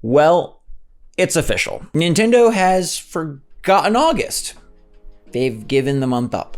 Well, it's official. Nintendo has forgotten August. They've given the month up.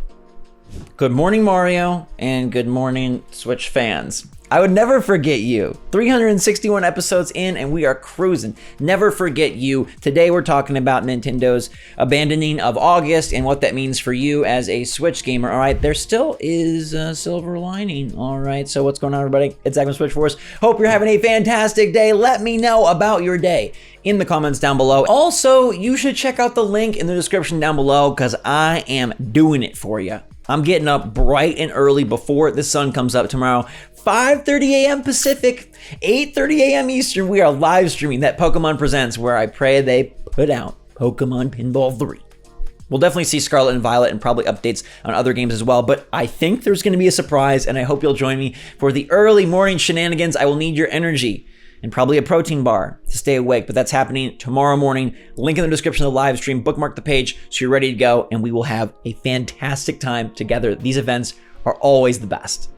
Good morning, Mario, and good morning, Switch fans. I would never forget you. 361 episodes in and we are cruising. Never forget you. Today we're talking about Nintendo's abandoning of August and what that means for you as a Switch gamer. All right, there still is a silver lining. All right, so what's going on, everybody? It's Zach from SwitchForce. Hope you're having a fantastic day. Let me know about your day in the comments down below. Also, you should check out the link in the description down below because I am doing it for you. I'm getting up bright and early before the sun comes up tomorrow. 5:30 a.m. Pacific, 8:30 a.m. Eastern. We are live streaming that Pokemon Presents where I pray they put out Pokemon Pinball 3. We'll definitely see Scarlet and Violet and probably updates on other games as well, but I think there's going to be a surprise and I hope you'll join me for the early morning shenanigans. I will need your energy and probably a protein bar to stay awake, but that's happening tomorrow morning. Link in the description of the live stream. Bookmark the page so you're ready to go, and we will have a fantastic time together. These events are always the best.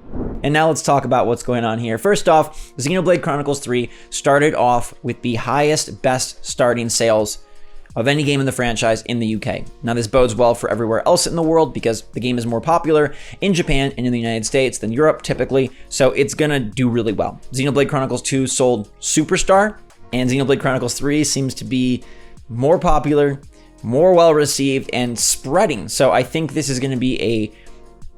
And now let's talk about what's going on here. First off, Xenoblade Chronicles 3 started off with the highest, best starting sales of any game in the franchise in the UK. Now this bodes well for everywhere else in the world because the game is more popular in Japan and in the United States than Europe typically, so it's gonna do really well. Xenoblade Chronicles 2 sold Superstar, and Xenoblade Chronicles 3 seems to be more popular, more well-received, and spreading. So I think this is gonna be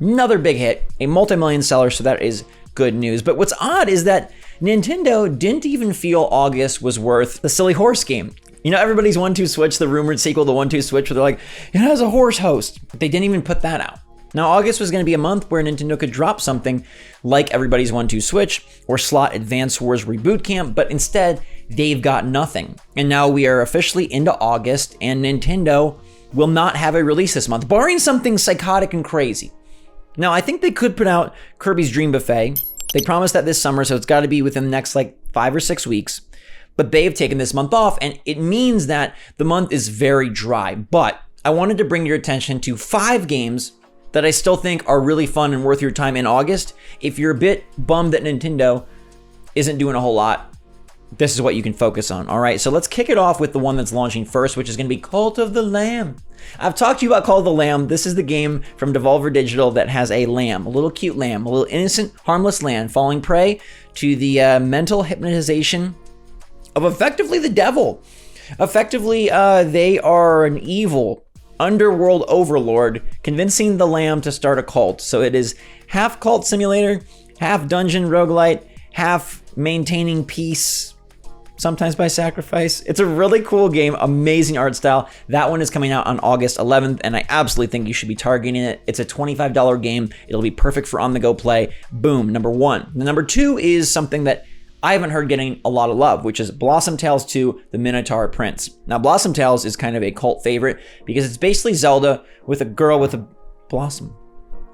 another big hit, a multi-million seller, so that is good news. But what's odd is that Nintendo didn't even feel August was worth the silly horse game. You know, everybody's 1-2 Switch, the rumored sequel to 1-2 Switch, where they're like, it has a horse host. But they didn't even put that out. Now, August was going to be a month where Nintendo could drop something like everybody's 1-2 Switch or slot Advance Wars Reboot Camp, but instead, they've got nothing. And now we are officially into August, and Nintendo will not have a release this month, barring something psychotic and crazy. Now, I think they could put out Kirby's Dream Buffet. They promised that this summer, so it's got to be within the next 5 or 6 weeks. But they've taken this month off, and it means that the month is very dry. But I wanted to bring your attention to 5 games that I still think are really fun and worth your time in August. If you're a bit bummed that Nintendo isn't doing a whole lot, this is what you can focus on. All right, so let's kick it off with the one that's launching first, which is going to be Cult of the Lamb. I've talked to you about Cult of the Lamb. This is the game from Devolver Digital that has a lamb, a little cute lamb, a little innocent, harmless lamb falling prey to the mental hypnotization of effectively the devil. Effectively, they are an evil underworld overlord convincing the lamb to start a cult. So it is half cult simulator, half dungeon roguelite, half maintaining peace, sometimes by sacrifice. It's a really cool game, amazing art style. That one is coming out on August 11th, and I absolutely think you should be targeting it. It's a $25 game. It'll be perfect for on-the-go play. Boom, number 1. The number 2 is something that I haven't heard getting a lot of love, which is Blossom Tales 2, The Minotaur Prince. Now, Blossom Tales is kind of a cult favorite because it's basically Zelda with a girl with a blossom.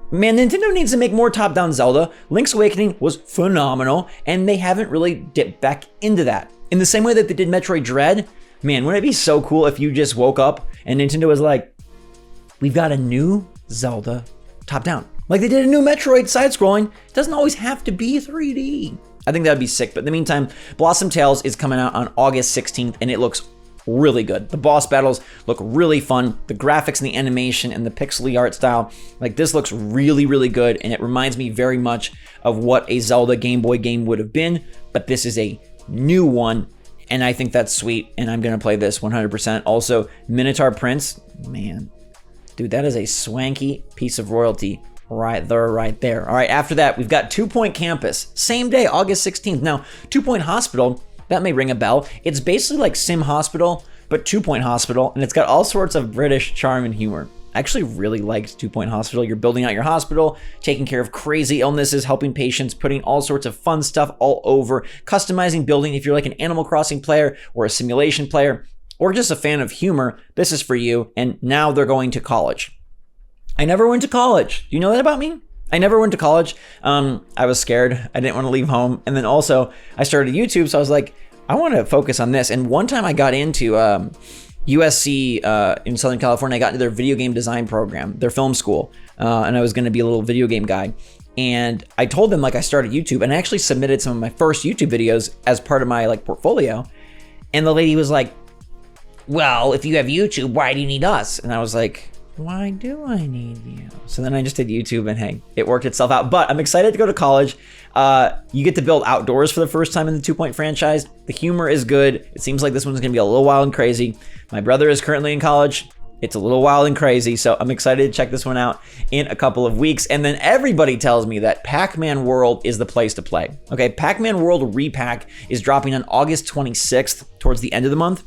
Man, Nintendo needs to make more top-down Zelda. Link's Awakening was phenomenal, and they haven't really dipped back into that. In the same way that they did Metroid Dread, man, wouldn't it be so cool if you just woke up and Nintendo was like, we've got a new Zelda top-down. Like they did a new Metroid side-scrolling. It doesn't always have to be 3D. I think that'd be sick, but in the meantime, Blossom Tales is coming out on August 16th, and it looks really good. The boss battles look really fun. The graphics and the animation and the pixely art style, this looks really, really good, and it reminds me very much of what a Zelda Game Boy game would have been, but this is a new one, and I think that's sweet, and I'm gonna play this 100%. Also, Minotaur Prince, man, dude, that is a swanky piece of royalty. Right there. All right, after that, we've got 2 Point Campus. Same day, August 16th. Now, 2 Point Hospital, that may ring a bell. It's basically like Sim Hospital, but 2 Point Hospital, and it's got all sorts of British charm and humor. I actually really liked 2 Point Hospital. You're building out your hospital, taking care of crazy illnesses, helping patients, putting all sorts of fun stuff all over, customizing building. If you're like an Animal Crossing player or a simulation player, or just a fan of humor, this is for you, and now they're going to college. I never went to college. Do you know that about me? I never went to college. I was scared. I didn't want to leave home. And then also I started YouTube. So I was like, I want to focus on this. And one time I got into USC in Southern California. I got into their video game design program, their film school. And I was going to be a little video game guy. And I told them I started YouTube, and I actually submitted some of my first YouTube videos as part of my portfolio. And the lady was like, well, if you have YouTube, why do you need us? And I was like, why do I need you? So then I just did YouTube and hey, it worked itself out. But I'm excited to go to college. You get to build outdoors for the first time in the 2 Point franchise. The humor is good. It seems like this one's gonna be a little wild and crazy. My brother is currently in college. It's a little wild and crazy, so I'm excited to check this one out in a couple of weeks. And then everybody tells me that Pac-Man World is the place to play. Okay, Pac-Man World Repack is dropping on August 26th, towards the end of the month.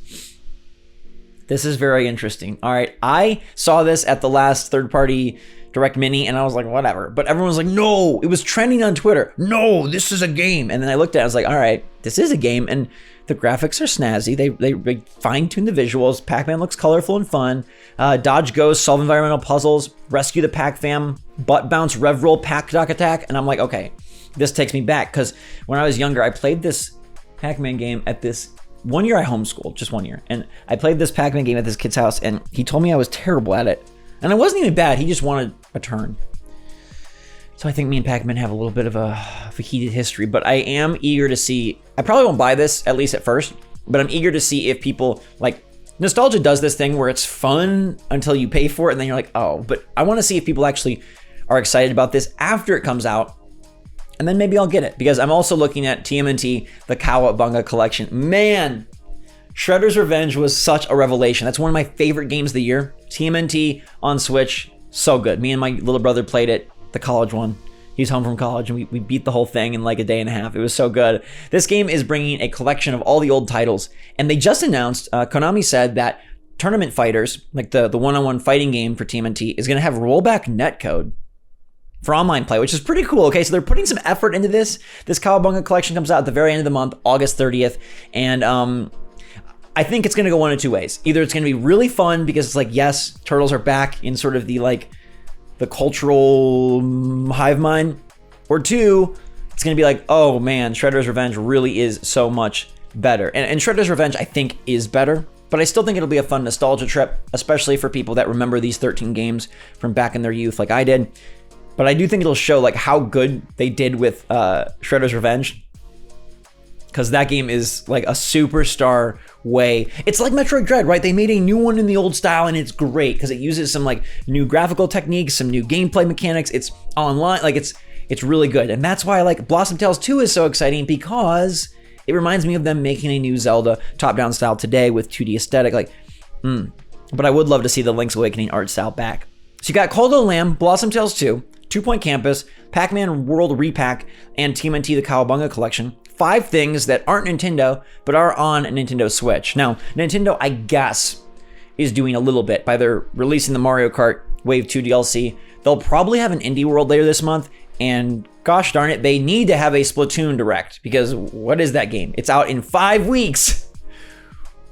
This is very interesting. All right, I saw this at the last third-party Direct Mini, and I was like, whatever. But everyone was like, no, it was trending on Twitter. No, this is a game. And then I looked at it, I was like, all right, this is a game, and the graphics are snazzy. They fine-tune the visuals. Pac-Man looks colorful and fun. Dodge ghosts, solve environmental puzzles, rescue the Pac-Fam, butt bounce, rev roll, Pac-Doc attack. And I'm like, okay, this takes me back, because when I was younger, I played this Pac-Man game at this... One year I homeschooled, just 1 year. And I played this Pac-Man game at this kid's house, and he told me I was terrible at it. And I wasn't even bad, he just wanted a turn. So I think me and Pac-Man have a little bit of a heated history, but I am eager to see, I probably won't buy this, at least at first, but I'm eager to see if people, like, nostalgia does this thing where it's fun until you pay for it, and then you're like, oh, but I wanna see if people actually are excited about this after it comes out, and then maybe I'll get it, because I'm also looking at TMNT, the Cowabunga collection. Man, Shredder's Revenge was such a revelation. That's one of my favorite games of the year. TMNT on Switch, so good. Me and my little brother played it, the college one. He's home from college, and we beat the whole thing in like a day and a half. It was so good. This game is bringing a collection of all the old titles, and they just announced, Konami said that Tournament Fighters, like the one-on-one fighting game for TMNT, is gonna have rollback netcode for online play, which is pretty cool. Okay, so they're putting some effort into this. This Cowabunga collection comes out at the very end of the month, August 30th, and I think it's gonna go one of two ways. Either it's gonna be really fun because it's like, yes, turtles are back in sort of the cultural hive mind, or two, it's gonna be like, oh man, Shredder's Revenge really is so much better. And Shredder's Revenge, I think, is better, but I still think it'll be a fun nostalgia trip, especially for people that remember these 13 games from back in their youth like I did. But I do think it'll show like how good they did with Shredder's Revenge, because that game is like a superstar way. It's like Metroid Dread, right? They made a new one in the old style, and it's great because it uses some like new graphical techniques, some new gameplay mechanics. It's online, like it's really good. And that's why like Blossom Tales 2 is so exciting, because it reminds me of them making a new Zelda top-down style today with 2D aesthetic. But I would love to see the Link's Awakening art style back. So you got Call of the Lamb, Blossom Tales 2, 2 Point Campus, Pac-Man World Repack, and TMNT the Cowabunga Collection. 5 things that aren't Nintendo, but are on Nintendo Switch. Now, Nintendo, I guess, is doing a little bit by their releasing the Mario Kart Wave 2 DLC. They'll probably have an Indie World later this month, and gosh darn it, they need to have a Splatoon Direct, because what is that game? It's out in 5 weeks.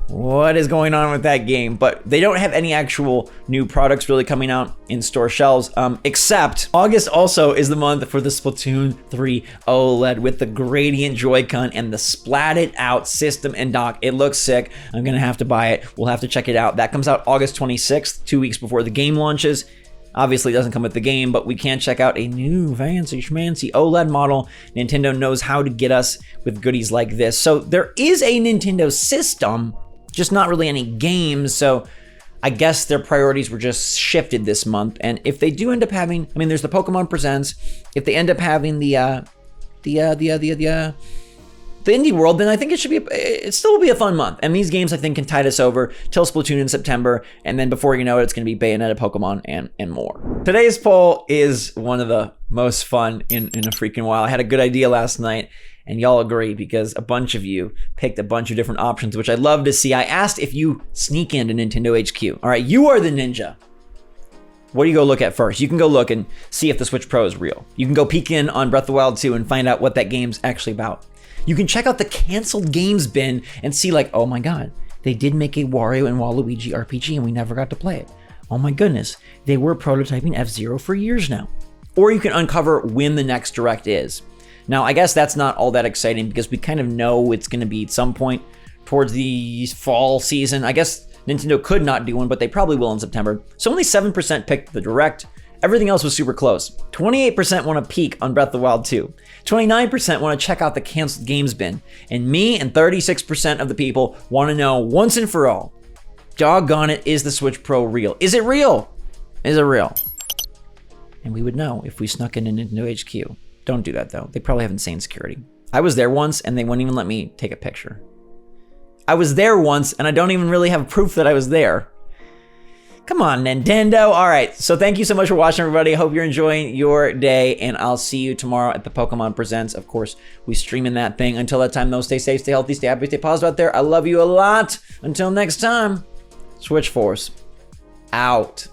What is going on with that game? But they don't have any actual new products really coming out in store shelves, except August also is the month for the Splatoon 3 OLED with the gradient Joy-Con and the splatted out system and dock. It looks sick. I'm gonna have to buy it. We'll have to check it out. That comes out August 26th, 2 weeks before the game launches. Obviously, it doesn't come with the game, but we can check out a new fancy schmancy OLED model. Nintendo knows how to get us with goodies like this. So there is a Nintendo system, just not really any games, so I guess their priorities were just shifted this month. And if they do end up having, I mean, there's the Pokemon Presents. If they end up having the Indie World, then I think it still will be a fun month. And these games, I think, can tide us over till Splatoon in September, and then before you know it, it's going to be Bayonetta, Pokemon, and more. Today's poll is one of the most fun in a freaking while. I had a good idea last night, and y'all agree, because a bunch of you picked a bunch of different options, which I love to see. I asked if you sneak into Nintendo HQ. All right, you are the ninja. What do you go look at first? You can go look and see if the Switch Pro is real. You can go peek in on Breath of the Wild 2 and find out what that game's actually about. You can check out the canceled games bin and see like, oh my God, they did make a Wario and Waluigi RPG and we never got to play it. Oh my goodness, they were prototyping F-Zero for years now. Or you can uncover when the next Direct is. Now, I guess that's not all that exciting because we kind of know it's going to be at some point towards the fall season. I guess Nintendo could not do one, but they probably will in September. So only 7% picked the Direct, Everything else was super close. 28% want to peek on Breath of the Wild 2. 29% want to check out the canceled games bin. And me and 36% of the people want to know once and for all, doggone it, is the Switch Pro real? Is it real? Is it real? And we would know if we snuck into Nintendo HQ. Don't do that though. They probably have insane security. I was there once and they wouldn't even let me take a picture. I was there once and I don't even really have proof that I was there. Come on, Nintendo. All right, so thank you so much for watching, everybody. I hope you're enjoying your day, and I'll see you tomorrow at the Pokemon Presents. Of course, we stream in that thing. Until that time, though, stay safe, stay healthy, stay happy, stay positive out there. I love you a lot. Until next time, SwitchForce out.